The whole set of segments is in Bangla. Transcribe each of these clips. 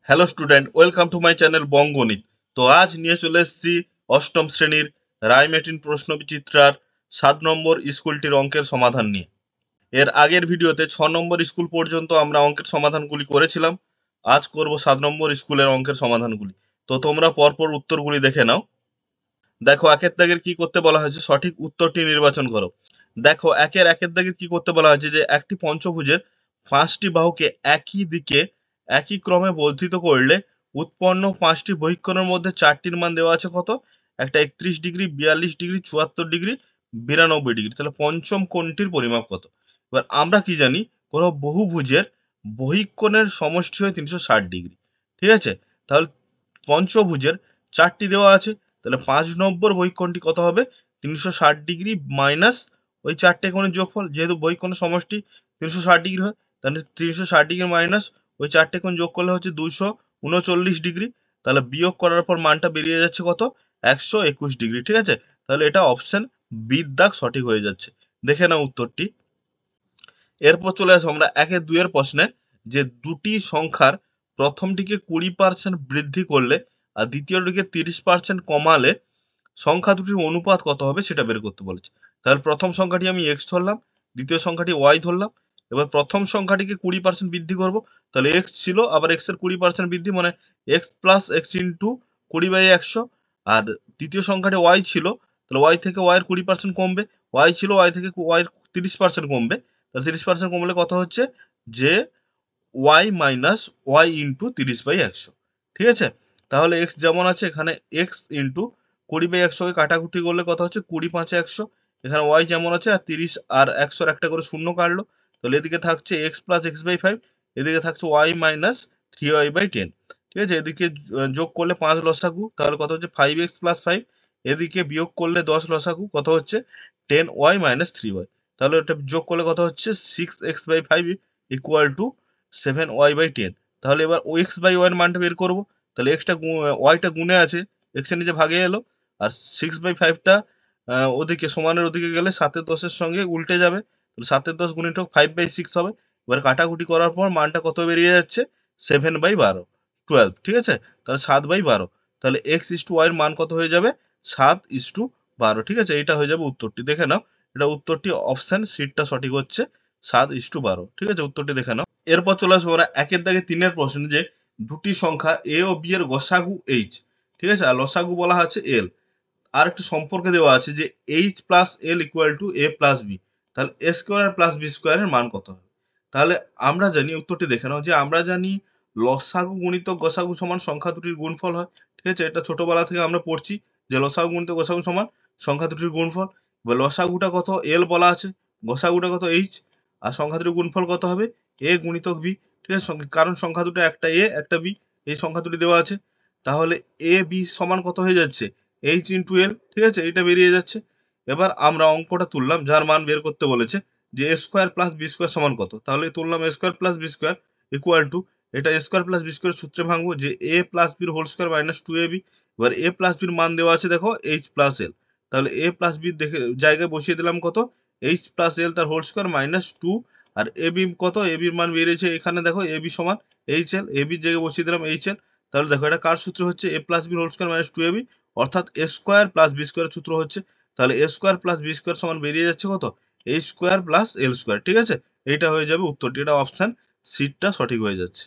Hello student, welcome to my channel বঙ্গণিত। তো আজ নিয়ে চলে এসেছি অষ্টম শ্রেণীর রায়মেটিন প্রশ্নবিচিত্রার 7 নম্বর স্কুলটির অঙ্কের সমাধান নিয়ে। এর আগের ভিডিওতে 6 নম্বর স্কুল পর্যন্ত আমরা অঙ্কের সমাধানগুলি করেছিলাম। আজ করব 7 নম্বর স্কুলের অঙ্কের সমাধানগুলি। তো তোমরা পরপর উত্তরগুলি দেখে নাও। দেখো, একের দাগের কি করতে বলা হয়েছে, সঠিক উত্তরটি নির্বাচন করো। দেখো, একের দাগের কি করতে বলা হয়েছে যে একটি পঞ্চভুজের 5টি বাহুকে একই দিকে একই ক্রমে বর্ধিত করলে উৎপন্ন 5টি বহিঃকোণের মধ্যে 4টির মান দেওয়া আছে কত? একটা 31 ডিগ্রি, 42 ডিগ্রি, 74 ডিগ্রি, 92 ডিগ্রি। তাহলে পঞ্চম কোণটির পরিমাপ কত? এবার আমরা কি জানি, কোনো বহুভুজের বহিঃকোণের সমষ্টি হয় 360 ডিগ্রি। ঠিক আছে? তাহলে পঞ্চভুজের 4টি দেওয়া আছে, তাহলে 5 নম্বর বহিঃকোণটি কত হবে? 360 ডিগ্রি মাইনাস ওই 4টে কোণের যোগফল। যেহেতু বহিঃকোণের সমষ্টি 360 ডিগ্রি হয়, তাহলে 360 ডিগ্রি মাইনাস ওই 4টে কোণ যোগ করলে হচ্ছে 239 ডিগ্রি। তাহলে বিয়োগ করার পর মানটা বেরিয়ে যাচ্ছে কত? 121 ডিগ্রি। ঠিক আছে? তাহলে এটা অপশন বি দাগ সঠিক হয়ে যাচ্ছে। দেখে নাও উত্তরটি। এরপর চলে আসবো আমরা 1-2 প্রশ্নে, যে দুটি সংখ্যার প্রথমটিকে 20% বৃদ্ধি করলে আর দ্বিতীয়টিকে 30% কমালে সংখ্যা দুটির অনুপাত কত হবে সেটা বের করতে বলেছে। তাহলে প্রথম সংখ্যাটি আমি এক্স ধরলাম, দ্বিতীয় সংখ্যাটি ওয়াই ধরলাম। এবার প্রথম সংখ্যাটিকে 20% বৃদ্ধি করব। তাহলে এক্স ছিল, আবার এক্স এর 20% বৃদ্ধি মানে এক্স প্লাস এক্স ইন্টু 20/100। আর দ্বিতীয় সংখ্যাটি ওয়াই ছিল, তাহলে ওয়াই থেকে ওয়াই এর 20% কমবে। ওয়াই ছিল, ওয়াই থেকে ওয়াই এর 30% কমবে। তাহলে 30% কমলে কত হচ্ছে? যে ওয়াই মাইনাস ওয়াই ইন্টু 30/100। ঠিক আছে? তাহলে এক্স যেমন আছে, এখানে এক্স ইন্টু 20/100 কে কাটাকুটি করলে কত হচ্ছে? 20×5=100। এখানে ওয়াই যেমন আছে, আর 30 আর 100 একটা করে শূন্য কাটলো। তাহলে এদিকে থাকছে এক্স প্লাস x/5, এদিকে থাকছে ওয়াই মাইনাস 3y/10। ঠিক আছে? এদিকে যোগ করলে 5 লসাগু, তাহলে কত হচ্ছে? 5x plus 5। এদিকে বিয়োগ করলে 10 লসাগু, কত হচ্ছে? 10y minus 3y। তাহলে এটা যোগ করলে কত হচ্ছে? 6x/5 equal to 7y/10। তাহলে এবার ও x/y এর মানটা বের করব। তাহলে ওয়াইটা গুণে আছে, এক্স এর নিচে ভাগে এলো, আর 6/5টা ওদিকে সমানের ওদিকে গেলে 7-10 এর সঙ্গে উল্টে যাবে। তাহলে 7-10 গুণিতক 5/6 হবে। এবার কাটাকুটি করার পর মানটা কত বেরিয়ে যাচ্ছে? 7/12, 12। ঠিক আছে? তাহলে 7/12। তাহলে এক্স ইস টু ওয়াই এর মান কত হয়ে যাবে? 7:12। ঠিক আছে? এটা হয়ে যাবে উত্তরটি। দেখে নাও, এটা উত্তরটি অপশন সিটটা সঠিক হচ্ছে 7:12। ঠিক আছে? উত্তরটি দেখে নাও। এরপর চলে আসবো আমরা 1-3 প্রশ্ন, যে দুটি সংখ্যা এ ও বি এর গসাগু এইচ। ঠিক আছে? আর লসাগু বলা আছে এল। আর একটু সম্পর্কে দেওয়া আছে যে H plus L equal to A plus B. তাহলে এ স্কোয়ার প্লাস বি স্কোয়ারের মান কত হবে? তাহলে আমরা জানি, উত্তরটি দেখে নাও, যে আমরা জানি লসাগু গুণিতক গসাগু সমান সংখ্যা দুটির গুণফল হয়। ঠিক আছে? এটা ছোটবেলা থেকে আমরা পড়ছি যে লসাগু গুণিতক গসাগু সমান সংখ্যা দুটির গুণফল। এবার লসাগুটা কত? এল বলা আছে, গসাগুটা কত? এইচ। আর সংখ্যা দুটির গুণফল কত হবে? এ গুণিতক বি। ঠিক আছে? কারণ সংখ্যা দুটো একটা এ একটা বি, এই সংখ্যা দুটি দেওয়া আছে। তাহলে এ বি সমান কত হয়ে যাচ্ছে? H into L. ঠিক আছে? এটা বেরিয়ে যাচ্ছে। এবার আমরা অঙ্কটা তুললাম, যার মান বের করতে বলেছে, যে a square plus b square সমান কত। তাহলে তুললাম a square plus b square equal to, এটা a square plus b square সূত্রে ভাঙবো, যে এ প্লাস বির হোল স্কোয়ার মাইনাস 2ab। এবার এ প্লাস বির মান দেওয়া আছে দেখো এইচ প্লাস এল। তাহলে এ প্লাস বির দেখে জায়গায় বসিয়ে দিলাম কত? এইচ প্লাস এল তার whole square minus 2। R A B কত? এ বির মান বেরিয়েছে এখানে দেখো, এ বি সমান এইচ এল। এ বির জায়গায় বসিয়ে দিলাম এইচ এল। তাহলে দেখো, এটা কার সূত্র হচ্ছে? এ প্লাস বির হোল স্কোয়ার মাইনাস 2ab, অর্থাৎ এ স্কোয়ার প্লাস বি স্কোয়ারের সূত্র হচ্ছে। তাহলে A square plus b square সমান বেরিয়ে যাচ্ছে কত? এ স্কোয়ার প্লাস এল স্কোয়ার। ঠিক আছে? এইটা হয়ে যাবে উত্তরটি। এটা অপশন সিটটা সঠিক হয়ে যাচ্ছে।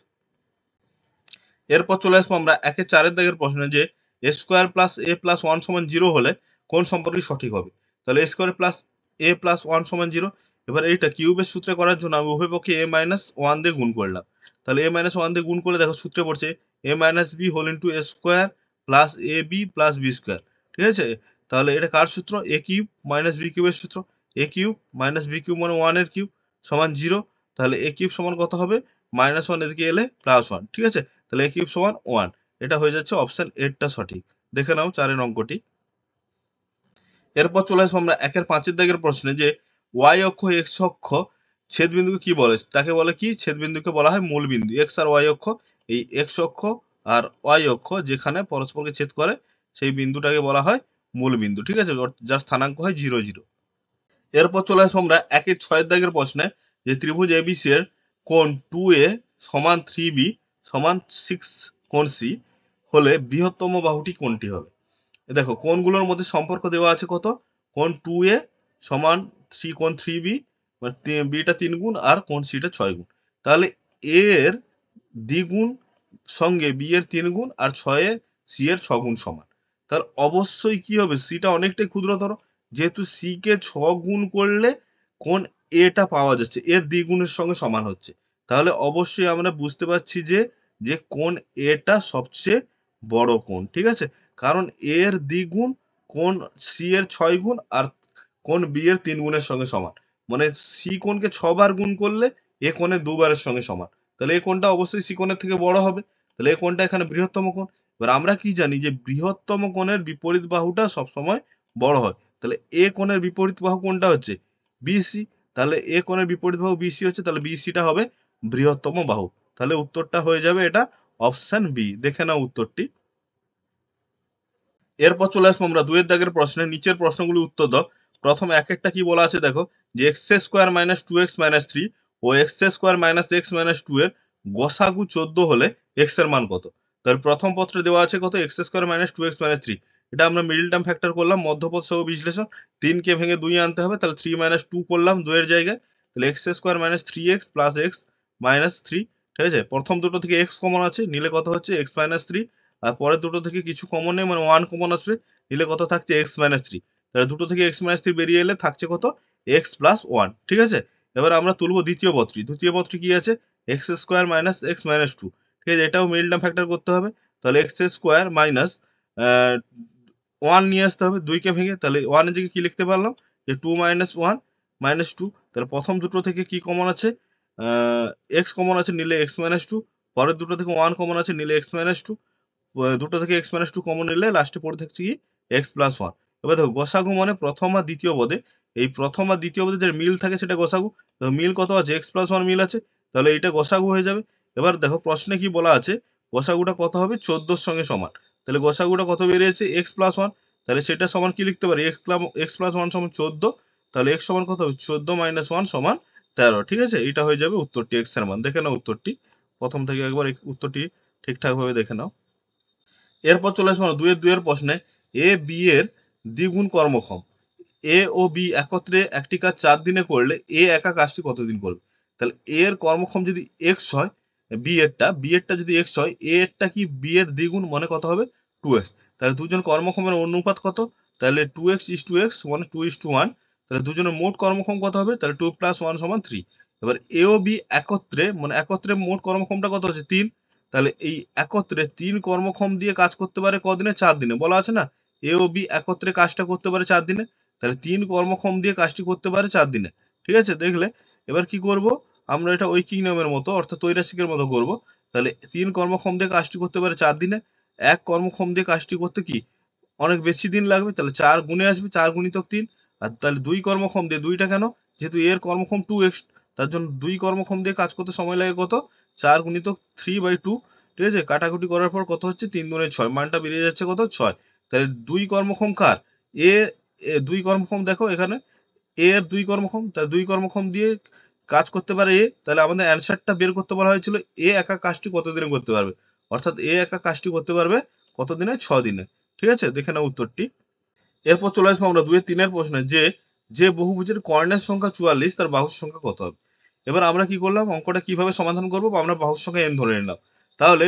এরপর চলে আসবো আমরা 1-4 দাগের প্রশ্নে, যে a square plus A plus 1 সমান 0 হলে কোন সম্পর্কটি সঠিক হবে? তাহলে A square plus A plus 1 সমান 0। এবার এইটা কিউবের সূত্রে করার জন্য আমি উভয় পক্ষে এ মাইনাস 1 দিয়ে গুণ করলাম। তাহলে এ মাইনাস 1 দিয়ে গুণ করলে দেখো সূত্রে পড়ছে এ minus B whole into A square plus A B plus b square. ঠিক আছে? তাহলে এটা কার সূত্র? এ কিউব মাইনাস বি কিউবের সূত্র। এ কিউব মাইনাস বি কিউব মানে 1 এর কিউব সমান 0। তাহলে এ কিউব সমান কত হবে? -1 এদিকে এলে +1। ঠিক আছে? তাহলে এ কিউব সমান 1। এটা হয়ে যাচ্ছে অপশন এরটা সঠিক। দেখে নাও 4 এর অঙ্কটি। এরপর চলে আসবো আমরা 1-5 দাগের প্রশ্নে, যে ওয়াই অক্ষ এক্স অক্ষ ছেদ বিন্দুকে কি বলে? তাকে বলে কি? ছেদ বিন্দুকে বলা হয় মূল বিন্দু। এক্স আর ওয়াই অক্ষ, এই এক্স অক্ষ আর ওয়াই অক্ষ যেখানে পরস্পরকে ছেদ করে সেই বিন্দুটাকে বলা হয় মূল বিন্দু। ঠিক আছে? যার স্থানাঙ্ক হয় 0, 0। এরপর চলে আসবো আমরা 1-6 দাগের প্রশ্নে, যে ত্রিভুজ এবিসি এর কোণ 2a সমান 3b সমান 6 কোণ সি হলে বৃহত্তম বাহুটি কোনটি হবে? দেখো কোণগুলোর মধ্যে সম্পর্ক দেওয়া আছে কত, কোণ 2A সমান কোণ 3B, বিটা 3 গুণ আর কোণ সিটা 6 গুণ। তাহলে এ এর দ্বিগুণ সঙ্গে বি এর 3 গুণ আর 6 এ সি এর 6 গুণ সমান। তার অবশ্যই কি হবে, সিটা অনেকটাই ক্ষুদ্রতর, যেহেতু সি কে 6 গুণ করলে কোণ এটা পাওয়া যাচ্ছে, এর দ্বিগুণের সঙ্গে সমান হচ্ছে। তাহলে অবশ্যই আমরা বুঝতে পারছি যে কোণ এটা সবচেয়ে বড় কোণ, ঠিক আছে? কারণ এর দ্বিগুণ কোণ সি এর 6 গুণ আর কোণ বি এর 3 গুণের সঙ্গে সমান। মানে সি কোণকে 6 বার গুণ করলে এ কোণের 2 বারের সঙ্গে সমান। তাহলে এই কোণটা অবশ্যই সি কোণের থেকে বড় হবে। তাহলে এই কোণটা এখানে বৃহত্তম কোণ। এবার আমরা কি জানি যে বৃহত্তম কোণের বিপরীত বাহুটা সবসময় বড় হয়। তাহলে এ কোণের বিপরীত বাহু কোনটা হচ্ছে? বিসি। তাহলে এ কোণের বিপরীত বাহু বিসি হচ্ছে, তাহলে বিসিটা হবে বৃহত্তম বাহু। তাহলে উত্তরটা হয়ে যাবে এটা অপশন বি। দেখে নাও উত্তরটি। এরপর চলে আসবো আমরা 2 এর দাগের প্রশ্নে। নিচের প্রশ্নগুলি উত্তর দাও। প্রথম এক একটা কি বলা আছে দেখো, যে x square minus 2x minus 3 ও x square minus x minus 2 এর গসাগু 14 হলে x এর মান কত? তাহলে প্রথম পত্রে দেওয়া আছে কত, x square minus 2x minus 3। এটা আমরা মিডল টার্ম ফ্যাক্টর করলাম, মধ্যপদ সহ বিশ্লেষণ। 3 কে ভেঙে 2 আনতে হবে, তাহলে 3 মাইনাস 2 করলাম 2 এর জায়গায়। তাহলে x square minus 3x plus x minus 3, ঠিক আছে? প্রথম দুটো থেকে x কমন আছে, নিলে কত হচ্ছে x মাইনাস 3। আর পরের দুটো থেকে কিছু কমন নেই, মানে 1 কমন আসবে, নিলে কত থাকছে x মাইনাস 3। তাহলে দুটো থেকে x মাইনাস 3 বেরিয়ে এলে থাকছে কত, x প্লাস 1, ঠিক আছে? এবার আমরা তুলবো দ্বিতীয় পদটি। দ্বিতীয় পদটি কি আছে, x square minus x minus 2, ঠিক আছে? এটাও মিডল টার্ম ফ্যাক্টর করতে হবে। তাহলে x স্কয়ার মাইনাস 1 নিয়ে আসতে হবে 2 কে ভেঙে। তাহলে 1 এর জায়গায় কি লিখতে পারলাম, যে 2 মাইনাস 1 মাইনাস 2। তাহলে প্রথম দুটো থেকে কি কমন আছে, x কমন আছে, নিলে x মাইনাস 2। পরের দুটো থেকে 1 কমন আছে, নিলে x মাইনাস 2। দুটো থেকে x মাইনাস 2 কমন নিলে লাস্টে পড়ে থাকছে কি, x প্লাস 1। এবার দেখো গসাগু মানে প্রথম আর দ্বিতীয় পদে, এই প্রথম আর দ্বিতীয় পদে যে মিল থাকে সেটা গসাগু। তো মিল কত আছে, x প্লাস 1 মিল আছে, তাহলে এইটা গসাগু হয়ে যাবে। এবার দেখো প্রশ্নে কি বলা আছে, গসাগুটা কত হবে, 14 এর সঙ্গে সমান। তাহলে গসাগুটা কত বেরিয়েছে, x প্লাস 1। তাহলে সেটা সমান কি লিখতে পারি, x প্লাস 1 সমান 14। তাহলে x সমান কত হবে, 14 মাইনাস 1 সমান 13, ঠিক আছে? এটা হয়ে যাবে উত্তরটি, x এর মান। দেখে নাও উত্তরটি প্রথম থেকে একবার উত্তরটি ঠিকঠাক ভাবে দেখে নাও। এরপর চলে আসবো 2 এর প্রশ্নে। এ বি এর দ্বিগুণ কর্মক্ষম। এ ও বি একত্রে একটি কাজ 4 দিনে করলে এ একা কাজটি কতদিন করবে? তাহলে এ এর কর্মক্ষম যদি x হয়, বি এরটা যদি x হয়, এ এরটা কি বি এর দ্বিগুণ, মানে কত হবে, 2x। তাহলে দুজন কর্মক্ষমের অনুপাত কত? তাহলে 2x is to x মানে 2:1। তাহলে দুজনের মোট কর্মক্ষম কত হবে? তাহলে 2 + 1 = 3। এবার এ ও বি একত্রে, মানে একত্রে মোট কর্মক্ষমটা কত হচ্ছে, 3। তাহলে এই একত্রে 3 কর্মক্ষম দিয়ে কাজ করতে পারে কদিনে, 4 দিনে। বলা আছে না, এ ও বি একত্রে কাজটা করতে পারে 4 দিনে। তাহলে 3 কর্মক্ষম দিয়ে কাজটি করতে পারে 4 দিনে। ঠিক আছে? দেখলে এবার কি করব? আমরা এটা ঐকিক নিয়মের মতো, অর্থাৎ ত্রৈরাশিকের মতো করব। তাহলে 3 কর্মক্ষম দিয়ে কাজটি করতে পারে 4 দিনে। 1 কর্মক্ষম দিয়ে কাজটি করতে কি অনেক বেশি দিন লাগবে। তাহলে 4 গুণে আসবে, 4 গুণিতক 3। আর তাহলে 2 কর্মক্ষম দিয়ে, 2 টা কেন? যেহেতু এর কর্মক্ষম 2x, তার জন্য 2 কর্মক্ষম দিয়ে কাজ করতে সময় লাগে কত? 4 গুণিতক 3/2, ঠিক আছে? কাটাকুটি করার পর কত হচ্ছে? 3 দুগুণে 6, মানটা বেরিয়ে যাচ্ছে কত? 6। তাহলে 2 কর্মক্ষম কার? এ, 2 কর্মক্ষম দেখো এখানে, এ এর 2 কর্মক্ষম, তাহলে 2 কর্মক্ষম দিয়ে কাজ করতে পারে এ। তাহলে আমাদের অ্যানসারটা বের করতে বলা হয়েছিল এ একা কাজটি কত দিনে করতে পারবে। অর্থাৎ এ একা কাজটি করতে পারবে কত দিনে? 6 দিনে। ঠিক আছে? দেখে নাও উত্তরটি। এরপর চলে আসবো আমরা 2 এর 3 এর প্রশ্নে, যে বহুভুজের কর্ণের সংখ্যা 44 তার বাহুর সংখ্যা কত হবে? এবার আমরা কি করলাম, অঙ্কটা কিভাবে সমাধান করব? আমরা বাহুর সংখ্যা n ধরে নিলাম। তাহলে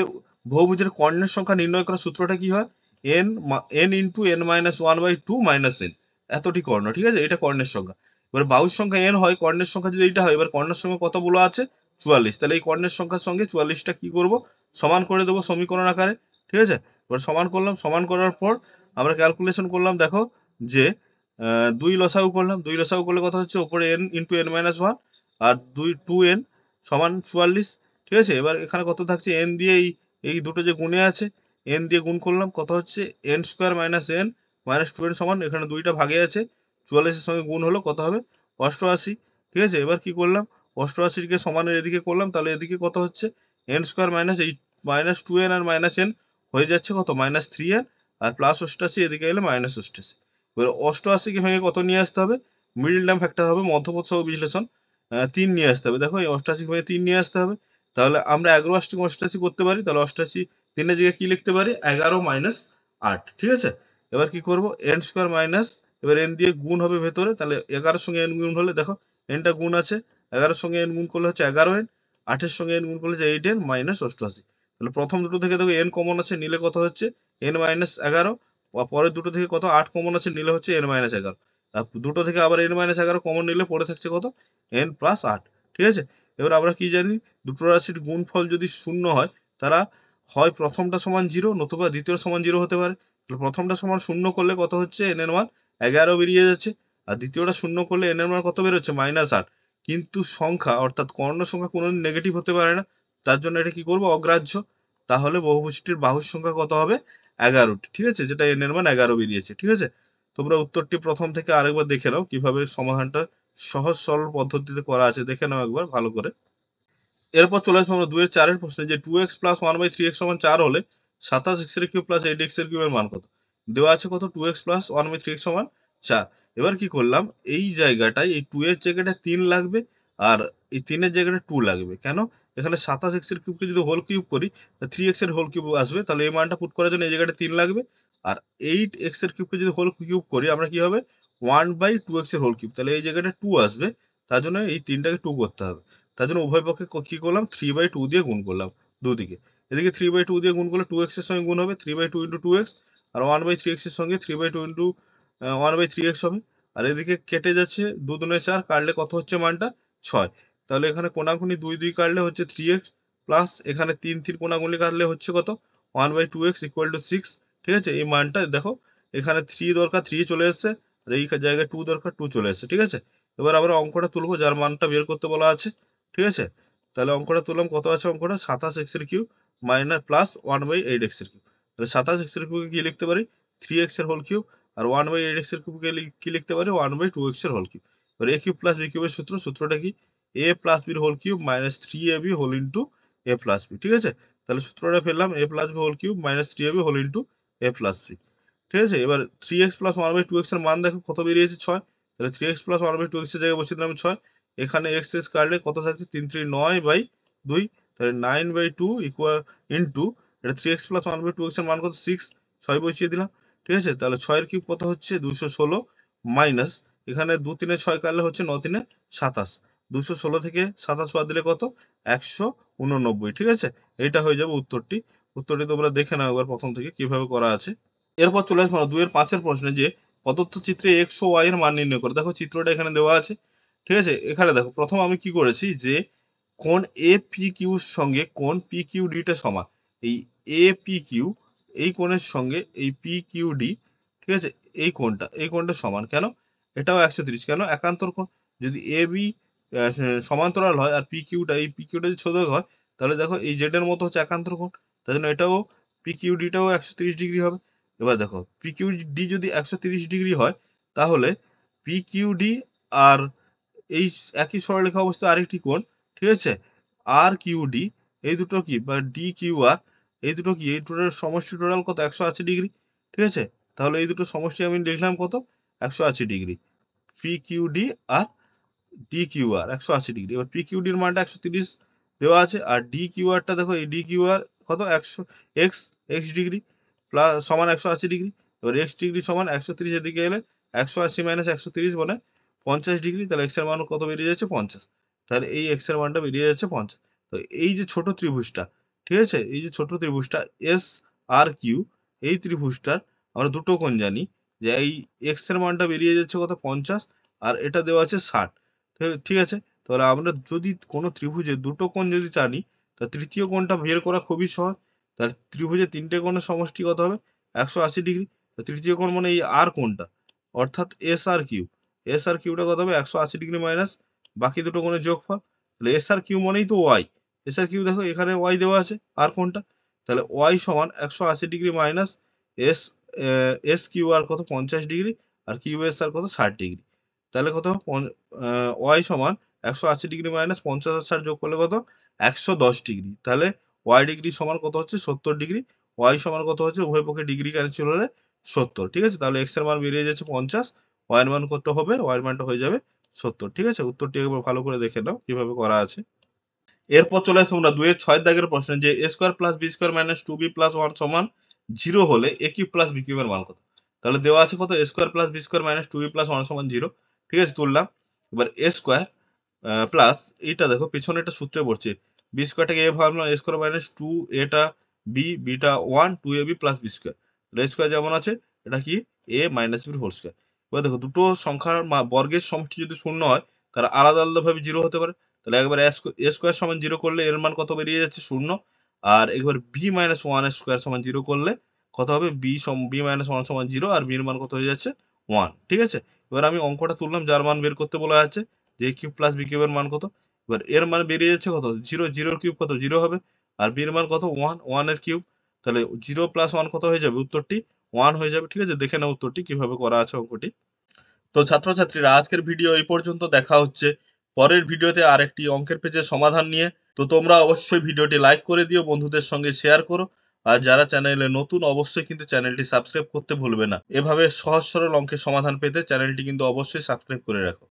বহুভুজের কর্ণের সংখ্যা নির্ণয় করার সূত্রটা কি হয়? n into n-1/2 minus n। এতটি কর্ণ, ঠিক আছে? এটা কর্ণের সংখ্যা। এবার বাহুর সংখ্যা n হয়, কর্ণের সংখ্যা যদি এইটা হয়, এবার কর্ণের সংখ্যা কত বলা আছে? 44। তাহলে এই কর্ণের সংখ্যার সঙ্গে 44টা কি করব? সমান করে দেব সমীকরণ আকারে। ঠিক আছে? এবার সমান করলাম, সমান করার পর আমরা ক্যালকুলেশন করলাম, দেখো যে 2 লসাগু করলাম, 2 লসাগু করলে কত হচ্ছে, উপরে n ইনটু n-1 আর 2n সমান 44। ঠিক আছে? এবার এখানে কত থাকছে, n দিয়ে এই দুটো যে গুণে আছে, n দিয়ে গুণ করলাম, কত হচ্ছে, n square minus n minus 2n সমান, এখানে 2টা ভাগে আছে, 44 এর সঙ্গে গুণ হলো কত হবে, 88। ঠিক আছে? এবার কি করলাম, 88 কে সমানের এদিকে করলাম, তাহলে এদিকে কত হচ্ছে, n স্কয়ার মাইনাস এই মাইনাস 2n আর মাইনাস n হয়ে যাচ্ছে কত, মাইনাস 3n আর প্লাস 88 এদিকে এলে মাইনাস 88। এবার 88 কে ভেঙে কত নিয়ে আসতে হবে, মিডল টার্ম ফ্যাক্টর হবে, মধ্যপদ সহ বিশ্লেষণ, 3 নিয়ে আসতে হবে। দেখো এই 88 কে ভেঙে 3 নিয়ে আসতে হবে। তাহলে আমরা 11 অষ্টিক 88 করতে পারি। তাহলে 88 3 এর জায়গায় কি লিখতে পারি? 11 মাইনাস 8, ঠিক আছে? এবার কি করব? n স্কয়ার মাইনাস, এবার n দিয়ে গুণ হবে ভেতরে, তাহলে 11 এর সঙ্গে n গুণ হলে দেখো n টা গুণ আছে, 11 এর সঙ্গে n গুণ করলে হচ্ছে 11n, 8 এর সঙ্গে n গুণ করলে হচ্ছে 8n মাইনাস 88। তাহলে প্রথম দুটো থেকে দেখো n কমন আছে, নিলে কত হচ্ছে? n মাইনাস 11, পরের দুটো থেকে কত? 8 কমন আছে, নিলে হচ্ছে n মাইনাস 11। আর দুটো থেকে আবার n মাইনাস 11 কমন নিলে পড়ে থাকছে কত? n প্লাস 8, ঠিক আছে? এবার আমরা কি জানি? দুটো রাশির গুণফল যদি শূন্য হয়, তারা হয় প্রথমটা সমান 0 নতুবা দ্বিতীয়টা সমান 0 হতে পারে। তাহলে প্রথমটা সমান 0 করলে কত হচ্ছে? n এর মান 11 বেরিয়ে যাচ্ছে। আর দ্বিতীয়টা 0 করলে n এর মান কত বেরোচ্ছে? -8। কিন্তু সংখ্যা অর্থাৎ কর্ণ সংখ্যা কোনোদিন নেগেটিভ হতে পারে না। তার জন্য এটা কি করব? অগ্রাহ্য। তাহলে বহুভুজটির বাহুর সংখ্যা কত হবে? 11টি, ঠিক আছে? যেটা n এর মান 11 বেরিয়েছে, ঠিক আছে? তোমরা উত্তরটি প্রথম থেকে আরেকবার দেখে নাও কিভাবে সমাধানটা সহজ সরল পদ্ধতিতে করা আছে, দেখে নাও একবার ভালো করে। এরপর চলে আসবো আমরা 2 এর 4 এর প্রশ্নে, যে 2x প্লাস 1/3x সমান 4 হলে 27x এর কিউব প্লাস 8x এর কিউবের মান কত? দেওয়া আছে কত? 2x প্লাস 1/3x সমান 4। এবার কি করলাম? এই জায়গাটায় এই 2 এর জায়গাটায় 3 লাগবে, আর এই 3 এর জায়গাটায় 2 লাগবে। কেন? এখানে 27x এর কিউবকে যদি হোল কিউব করি, তা 3x এর হোল কিউব আসবে। তাহলে এই মানটা পুট করার জন্য এই জায়গাটায় 3 লাগবে। আর 8x এর কিউবকে যদি হোল কিউব করি, আমরা কি হবে? 1/2x এর হোল কিউব। তাহলে এই জায়গাটায় 2 আসবে। তার জন্য এই 3 টাকে 2 করতে হবে। তার জন্য উভয় পক্ষে কি করলাম? 3/2 দিয়ে গুণ করলাম দুদিকে। এদিকে 3/2 দিয়ে গুণ করলে 2x এর সঙ্গে গুণ হবে, 3/2 ইন্টু 2x, আর 1/3x এর সঙ্গে 3/2 ইন্টু 1/3x হবে। আর এদিকে কেটে যাচ্ছে, 2 দুনে 4, কাটলে কত হচ্ছে মানটা? 6। তাহলে এখানে কোণাকুনি 2 2 কাটলে হচ্ছে 3x, প্লাস এখানে 3 3 কোণাকুনি কাটলে হচ্ছে কত? 1/2x ইকুয়াল টু 6, ঠিক আছে? এই মানটা দেখো, এখানে 3 দরকার, 3 চলে এসছে, আর এই জায়গায় 2 দরকার, 2 চলে এসছে, ঠিক আছে? এবার আমরা অঙ্কটা তুলবো যার মানটা বের করতে বলা আছে, ঠিক আছে? তাহলে অঙ্কটা তুললাম, কত আছে অঙ্কটা? 27x এর কিউব মাইনাস প্লাস 1/8x এর কিউব। তাহলে 27x এর কিউবকে কি লিখতে পারি? 3x এর হোল কিউব। আর 1/8x এর কিউবকে কি লিখতে পারি? 1/2x এর হোল কিউব। এবার a কিউব প্লাস b কিউবের সূত্রটা কি? a প্লাস b এর whole cube minus 3ab whole into a plus b, ঠিক আছে? তাহলে সূত্রটা ফেললাম, a plus b whole cube minus 3ab whole into a plus b, ঠিক আছে? এবার 3x প্লাস 1/2x এর মান দেখো কত বেরিয়েছে? 6। তাহলে 3x প্লাস 1/2x এর জায়গায় বসিয়ে দিলাম 6। এখানে x কাটলে কত থাকছে? 3 3 9/2। তাহলে 9/2 ইকুয়াল ইনটু, এটা 3x প্লাস 1/2x এর মান কত? 6। 6 বসিয়ে দিলাম, ঠিক আছে? তাহলে 6 এর কিউব কত হচ্ছে? 216, মাইনাস এখানে 2 3 এ 6 কাটলে হচ্ছে 9 3 এ 27। 216 থেকে 27 বাদ দিলে কত? 189, ঠিক আছে? এইটা হয়ে যাবে উত্তরটি। উত্তরটি তোমরা দেখে নাও একবার প্রথম থেকে কিভাবে করা আছে। এরপর চলে আসবো 2 এর 5 এর প্রশ্নে, যে প্রদত্ত চিত্রে x ও y এর মান নির্ণয় করো। দেখো চিত্রটা এখানে দেওয়া আছে, ঠিক আছে? এখানে দেখো প্রথম আমি কি করেছি, যে কোণ APQ এর সঙ্গে কোণ PQD টা সমান। এই APQ এই কোণের সঙ্গে এই PQD, ঠিক আছে? এই কোণটা সমান। কেন? এটাও 130। কেন? একান্তর কোণ। যদি AB সমান্তরাল হয় আর এই PQ টা যদি ছোট হয়, তাহলে দেখো এই Z এর মতো হচ্ছে একান্তর কোণ। তার জন্য এটাও PQD টাও 130 ডিগ্রি হবে। এবার দেখো PQD যদি 130 ডিগ্রি হয়, তাহলে PQD আর এই একই সরলরেখা অবস্থায় আরেকটি কোণ, ঠিক আছে? RQD, এই দুটো কি? বা DQR, এই দুটো কি? এই দুটোর সমষ্টি টোটাল কত? 180 ডিগ্রি, ঠিক আছে? তাহলে এই দুটোর সমষ্টি আমি লিখলাম কত? 180 ডিগ্রি। PQD আর DQR 180 ডিগ্রি। এবার PQD এর মানটা 130 দেওয়া আছে, আর DQR টা দেখো, এই DQR কত? 100 x ডিগ্রি সমান 180 ডিগ্রি। এবার x ডিগ্রি সমান 130 এর দিকে এলে 180 মাইনাস 130 মানে 50 ডিগ্রি। তাহলে x এর মান কত বেরিয়ে যাচ্ছে? 50। তাহলে এই x এর মানটা বেরিয়ে যাচ্ছে 50। তো এই যে ছোট ত্রিভুজটা, ঠিক আছে? এই যে ছোট ত্রিভুজটা SRQ, এই ত্রিভুজটার আমরা দুটো কোণ জানি, যে এই x এর মানটা বেরিয়ে যাচ্ছে কত? 50, আর এটা দেওয়া আছে 60। ঠিক আছে? তাহলে আমরা যদি কোনো ত্রিভুজের দুটো কোণ যদি জানি, তা তৃতীয় কোণটা বের করা খুবই সহজ। তাহলে ত্রিভুজের 3 টে কোণের সমষ্টি কত হবে? 180 ডিগ্রি। তো তৃতীয় কোণ মানে এই R কোণটা, অর্থাৎ SRQ। SRQ টা কত হবে? 180 ডিগ্রি মাইনাস বাকি দুটো কোণের যোগফল। তাহলে SRQ মানেই তো Y। SRQ দেখো এখানে Y দেওয়া আছে, R কোণটা। তাহলে Y সমান 180 ডিগ্রি মাইনাস S SQR কত? 50 ডিগ্রি, আর QSR কত? 60 ডিগ্রি। তাহলে কত? y সমান 180 ডিগ্রি মাইনাস 50 আর 60 যোগ করলে কত? 110 ডিগ্রি। তাহলে y ডিগ্রি সমান কত হচ্ছে? 70 ডিগ্রি। y সমান কত হচ্ছে? উভয় পক্ষে ডিগ্রি ক্যান্সেল হলে 70, ঠিক আছে? তাহলে x এর মান বেরিয়ে যাচ্ছে 50, y এর মান কত হবে? y এর মানটা হয়ে যাবে 70, ঠিক আছে? উত্তরটি একবার ভালো করে দেখে নাও কিভাবে করা আছে। এরপর চলে আসছে তোমরা 2 এর 6 দাগের প্রশ্ন যে a square plus b square minus 2b plus 1 সমান 0 হলে a কিউব প্লাস b কিউবের মান কত? তাহলে দেওয়া আছে কত a square plus b square minus 2b plus 1 সমান 0। ঠিক আছে, তুললাম। এবার a স্কয়ার প্লাস এইটা দেখো পেছনে একটা সূত্রে পড়ছে b স্কয়ারটাকে a ভাবলাম a স্কয়ার মাইনাস 2 এটা b বিটা 1 2ab প্লাস b স্কয়ার। তাহলে a স্কয়ার যেমন আছে এটা কি a minus b whole square. এবার দেখো দুটো সংখ্যার বর্গের সমষ্টি যদি শূন্য হয় তাহলে আলাদা আলাদা ভাবে 0 হতে পারে। তাহলে একবার a স্কয়ার সমান 0 করলে এর মান কত বেরিয়ে যাচ্ছে 0। আর একবার b মাইনাস 1 স্কয়ার সমান 0 করলে কত হবে b মাইনাস 1 সমান 0 আর b এর মান কত হয়ে যাচ্ছে 1। ঠিক আছে, এবার আমি অঙ্কটা তুললাম যার মান বের করতে বলা আছে যে a কিউব প্লাস b কিউবের মান কত। এবার এর মান বেরিয়ে যাচ্ছে কত 0, 0 এর কিউব কত 0 হবে আর b এর মান কত 1, 1 এর কিউব। তাহলে 0 প্লাস 1 কত হয়ে যাবে, উত্তরটি 1 হয়ে যাবে। ঠিক আছে, দেখে নাও উত্তরটি কিভাবে করা আছে অঙ্কটি। তো ছাত্রছাত্রীরা আজকের ভিডিও এই পর্যন্ত, দেখা হচ্ছে পরের ভিডিওতে আরেকটি অঙ্কের পেজের সমাধান নিয়ে। তো তোমরা অবশ্যই ভিডিওটি লাইক করে দিও, বন্ধুদের সঙ্গে শেয়ার করো। আর যারা চ্যানেলে নতুন অবশ্যই কিন্তু চ্যানেলটি সাবস্ক্রাইব করতে ভুলবে না। এভাবে সহজ সরল অঙ্কের সমাধান পেতে চ্যানেলটি কিন্তু অবশ্যই সাবস্ক্রাইব করে রাখো।